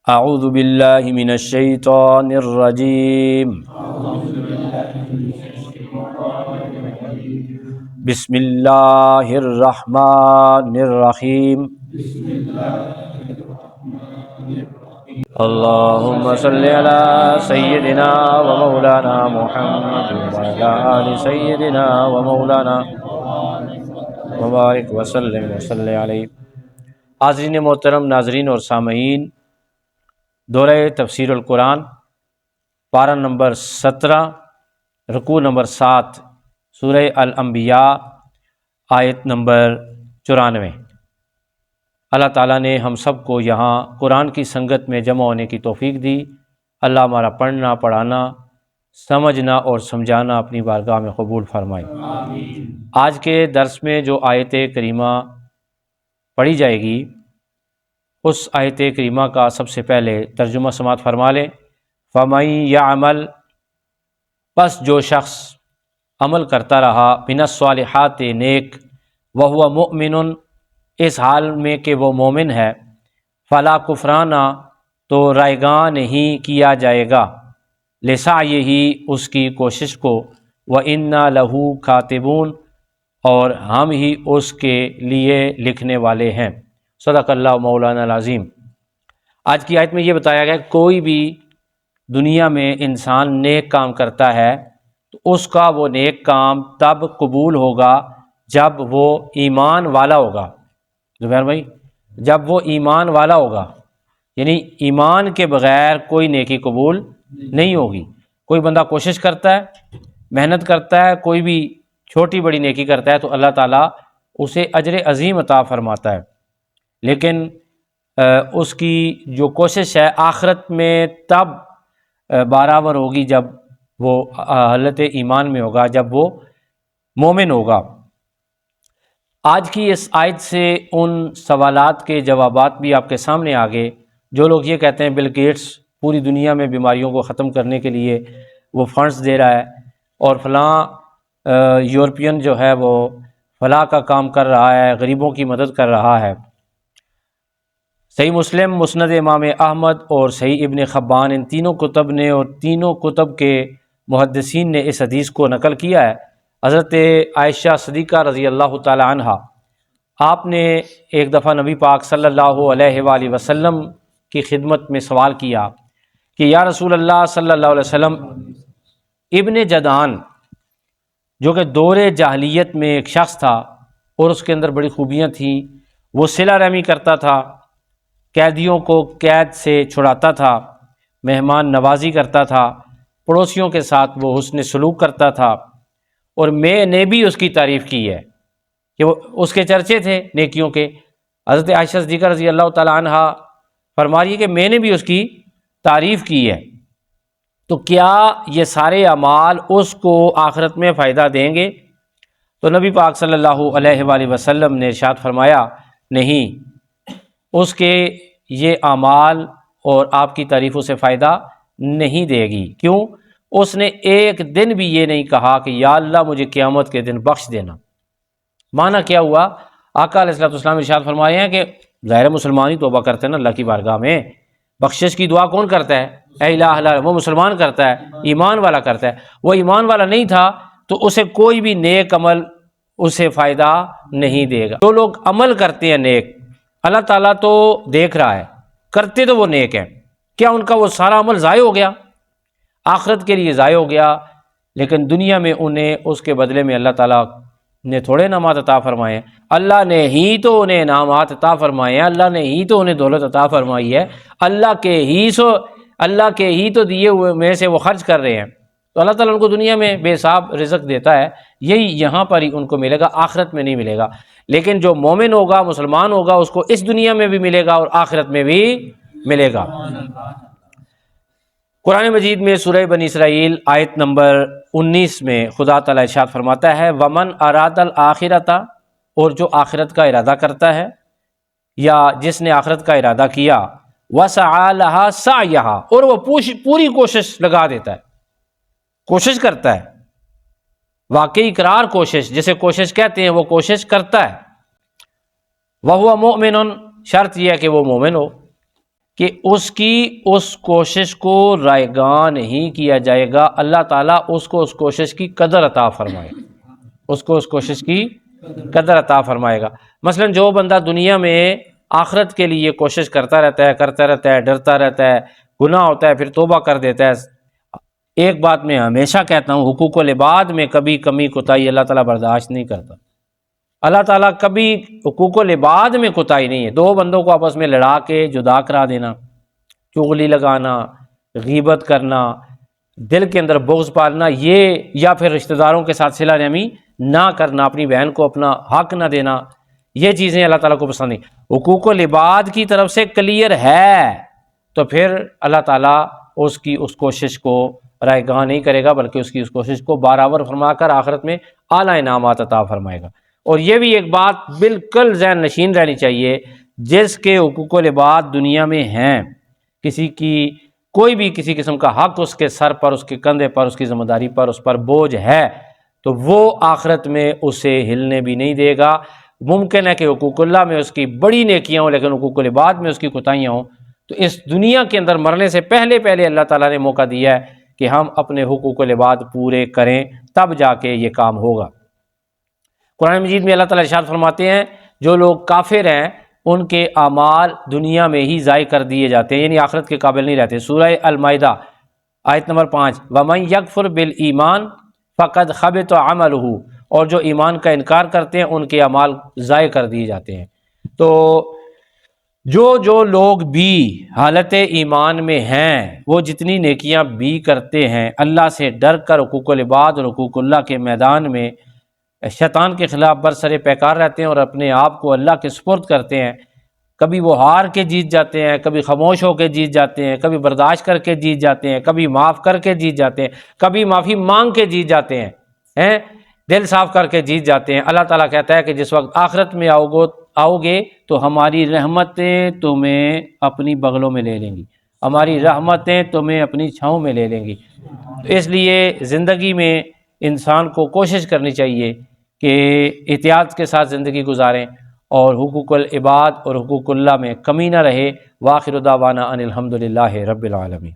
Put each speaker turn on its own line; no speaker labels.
اعوذ باللہ من الشیطان الرجیم بسم اللہ الرحمن الرحیم اللہم صلی علی سیدنا و مولانا محمد وعلی آل سیدنا و مولانا مبارک وسلم وصلی علیہ۔ حاضرین محترم، ناظرین اور سامعین، دورہ تفسیر القرآن پارہ نمبر 17 رکوع نمبر 7 سورہ الانبیاء آیت نمبر 94۔ اللہ تعالیٰ نے ہم سب کو یہاں قرآن کی سنگت میں جمع ہونے کی توفیق دی۔ اللہ ہمارا پڑھنا، پڑھانا، سمجھنا اور سمجھانا اپنی بارگاہ میں قبول فرمائے۔ آج کے درس میں جو آیت کریمہ پڑھی جائے گی، اس آیت کریمہ کا سب سے پہلے ترجمہ سماعت فرما لیں۔ فَمَن يَعْمَلْ، پس جو شخص عمل کرتا رہا، مِنَ الصَّالِحَاتِ نیک، وَهُوَ مُؤْمِنٌ، اس حال میں کہ وہ مومن ہے، فَلَا كُفْرَانَ، تو رائیگاں نہیں کیا جائے گا، لِسَعْيِهِ، اس کی کوشش کو، وَإِنَّا لَهُ كَاتِبُونَ، اور ہم ہی اس کے لیے لکھنے والے ہیں۔ صدق اللہ مولانا العظیم۔ آج کی آیت میں یہ بتایا گیا کہ کوئی بھی دنیا میں انسان نیک کام کرتا ہے تو اس کا وہ نیک کام تب قبول ہوگا جب وہ ایمان والا ہوگا۔ زبیر بھائی، جب وہ ایمان والا ہوگا، یعنی ایمان کے بغیر کوئی نیکی قبول نہیں ہوگی۔ کوئی بندہ کوشش کرتا ہے، محنت کرتا ہے، کوئی بھی چھوٹی بڑی نیکی کرتا ہے تو اللہ تعالیٰ اسے اجر عظیم عطا فرماتا ہے، لیکن اس کی جو کوشش ہے آخرت میں تب برابر ہوگی جب وہ حالت ایمان میں ہوگا، جب وہ مومن ہوگا۔ آج کی اس آیت سے ان سوالات کے جوابات بھی آپ کے سامنے آگے۔ جو لوگ یہ کہتے ہیں بل گیٹس پوری دنیا میں بیماریوں کو ختم کرنے کے لیے وہ فنڈز دے رہا ہے، اور فلاں یورپین جو ہے وہ فلاں کا کام کر رہا ہے، غریبوں کی مدد کر رہا ہے۔ صحیح مسلم، مسند امام احمد اور صحیح ابن خبان، ان تینوں کتب نے اور تینوں کتب کے محدثین نے اس حدیث کو نقل کیا ہے۔ حضرت عائشہ صدیقہ رضی اللہ تعالی عنہ، آپ نے ایک دفعہ نبی پاک صلی اللہ علیہ وآلہ وسلم کی خدمت میں سوال کیا کہ یا رسول اللہ صلی اللہ علیہ وسلم، ابن جدعان جو کہ دور جاہلیت میں ایک شخص تھا اور اس کے اندر بڑی خوبیاں تھیں، وہ صلہ رحمی کرتا تھا، قیدیوں کو قید سے چھڑاتا تھا، مہمان نوازی کرتا تھا، پڑوسیوں کے ساتھ وہ حسن سلوک کرتا تھا، اور میں نے بھی اس کی تعریف کی ہے کہ وہ اس کے چرچے تھے نیکیوں کے۔ حضرت عائشہ صدیقہ رضی اللہ تعالی عنہ فرما رہی ہے کہ میں نے بھی اس کی تعریف کی ہے، تو کیا یہ سارے اعمال اس کو آخرت میں فائدہ دیں گے؟ تو نبی پاک صلی اللہ علیہ وآلہ وسلم نے ارشاد فرمایا، نہیں، اس کے یہ اعمال اور آپ کی تعریف اسے فائدہ نہیں دے گی۔ کیوں؟ اس نے ایک دن بھی یہ نہیں کہا کہ یا اللہ مجھے قیامت کے دن بخش دینا۔ معنی کیا ہوا؟ آقا علیہ الصلوۃ والسلام ارشاد فرمائے ہیں کہ ظاہر مسلمان ہی توبہ کرتے ہیں نا اللہ کی بارگاہ میں، بخشش کی دعا کون کرتا ہے؟ اے الہ الا وہ مسلمان کرتا ہے، ایمان والا کرتا ہے۔ وہ ایمان والا نہیں تھا تو اسے کوئی بھی نیک عمل اسے فائدہ نہیں دے گا۔ جو لوگ عمل کرتے ہیں نیک، اللہ تعالیٰ تو دیکھ رہا ہے، کرتے تو وہ نیک ہیں، کیا ان کا وہ سارا عمل ضائع ہو گیا؟ آخرت کے لیے ضائع ہو گیا، لیکن دنیا میں انہیں اس کے بدلے میں اللہ تعالیٰ نے تھوڑے انعامات عطا فرمائے ہیں۔ اللہ نے ہی تو انہیں انعامات عطا فرمائے ہیں، اللہ نے ہی تو انہیں دولت عطا فرمائی ہے، اللہ کے ہی تو دیے ہوئے میں سے وہ خرچ کر رہے ہیں، تو اللہ تعالیٰ ان کو دنیا میں بے حساب رزق دیتا ہے، یہی یہاں پر ہی ان کو ملے گا، آخرت میں نہیں ملے گا۔ لیکن جو مومن ہوگا، مسلمان ہوگا، اس کو اس دنیا میں بھی ملے گا اور آخرت میں بھی ملے گا۔ قرآن مجید میں سورہ بنی اسرائیل آیت نمبر 19 میں خدا تعالیٰ ارشاد فرماتا ہے، وَمَنْ أَرَادَ الْآخِرَةَ، اور جو آخرت کا ارادہ کرتا ہے یا جس نے آخرت کا ارادہ کیا، وَسَعَى لَهَا سَعْيَهَا، اور وہ پوری کوشش لگا دیتا ہے، کوشش کرتا ہے، واقعی اقرار کوشش جسے کوشش کہتے ہیں، وہ کوشش کرتا ہے۔ وَهُوَ مُؤْمِنٌ، شرط یہ ہے کہ وہ مومن ہو۔ کہ اس کی اس کوشش کو رائگاں نہیں کیا جائے گا، اللہ تعالیٰ اس کو اس کوشش کی قدر عطا فرمائے، اس کو اس کوشش کی قدر عطا فرمائے گا۔ مثلا جو بندہ دنیا میں آخرت کے لیے کوشش کرتا رہتا ہے، ڈرتا رہتا ہے، گناہ ہوتا ہے پھر توبہ کر دیتا ہے۔ ایک بات میں ہمیشہ کہتا ہوں، حقوق العباد میں کبھی کمی کوتاہی اللہ تعالیٰ برداشت نہیں کرتا۔ اللہ تعالیٰ کبھی حقوق العباد میں کوتاہی نہیں ہے۔ دو بندوں کو آپس میں لڑا کے جدا کرا دینا، چغلی لگانا، غیبت کرنا، دل کے اندر بغض پالنا، یہ یا پھر رشتہ داروں کے ساتھ صلہ رحمی نہ کرنا، اپنی بہن کو اپنا حق نہ دینا، یہ چیزیں اللہ تعالیٰ کو پسند نہیں۔ حقوق العباد کی طرف سے کلیئر ہے تو پھر اللہ تعالیٰ اس کی اس کوشش کو رائگاں نہیں کرے گا، بلکہ اس کی اس کوشش کو برابر فرما کر آخرت میں اعلیٰ انعامات عطا فرمائے گا۔ اور یہ بھی ایک بات بالکل ذہن نشین رہنی چاہیے، جس کے حقوق العباد دنیا میں ہیں، کسی کی کوئی بھی کسی قسم کا حق اس کے سر پر، اس کے کندھے پر، اس کی ذمہ داری پر، اس پر بوجھ ہے، تو وہ آخرت میں اسے ہلنے بھی نہیں دے گا۔ ممکن ہے کہ حقوق اللہ میں اس کی بڑی نیکیاں ہوں، لیکن حقوق العباد میں اس کی کوتاہیاں ہوں، تو اس دنیا کے اندر مرنے سے پہلے اللہ تعالیٰ نے موقع دیا ہے کہ ہم اپنے حقوق العباد پورے کریں، تب جا کے یہ کام ہوگا۔ قرآن مجید میں اللہ تعالیٰ ارشاد فرماتے ہیں، جو لوگ کافر ہیں ان کے اعمال دنیا میں ہی ضائع کر دیے جاتے ہیں، یعنی آخرت کے قابل نہیں رہتے۔ سورہ المائدہ آیت نمبر 5، وَمَن يَكْفُرْ بِالْإِيمَانِ فَقَدْ خَبِطَ عَمَلُهُ، اور جو ایمان کا انکار کرتے ہیں ان کے اعمال ضائع کر دیے جاتے ہیں۔ تو جو لوگ بھی حالت ایمان میں ہیں، وہ جتنی نیکیاں بھی کرتے ہیں، اللہ سے ڈر کر حقوق العباد اور حقوق اللہ کے میدان میں شیطان کے خلاف برسر پیکار رہتے ہیں اور اپنے آپ کو اللہ کے سپرد کرتے ہیں۔ کبھی وہ ہار کے جیت جاتے ہیں، کبھی خاموش ہو کے جیت جاتے ہیں، کبھی برداشت کر کے جیت جاتے ہیں، کبھی معاف کر کے جیت جاتے ہیں، کبھی معافی مانگ کے جیت جاتے ہیں، دل صاف کر کے جیت جاتے ہیں۔ اللہ تعالیٰ کہتا ہے کہ جس وقت آخرت میں آؤ گے تو ہماری رحمتیں تمہیں اپنی بغلوں میں لے لیں گی، ہماری رحمتیں تمہیں اپنی چھاؤں میں لے لیں گی۔ تو اس لیے زندگی میں انسان کو کوشش کرنی چاہیے کہ احتیاط کے ساتھ زندگی گزاریں اور حقوق العباد اور حقوق اللہ میں کمی نہ رہے۔ وآخر دعوانا ان الحمد للہ رب العالمین۔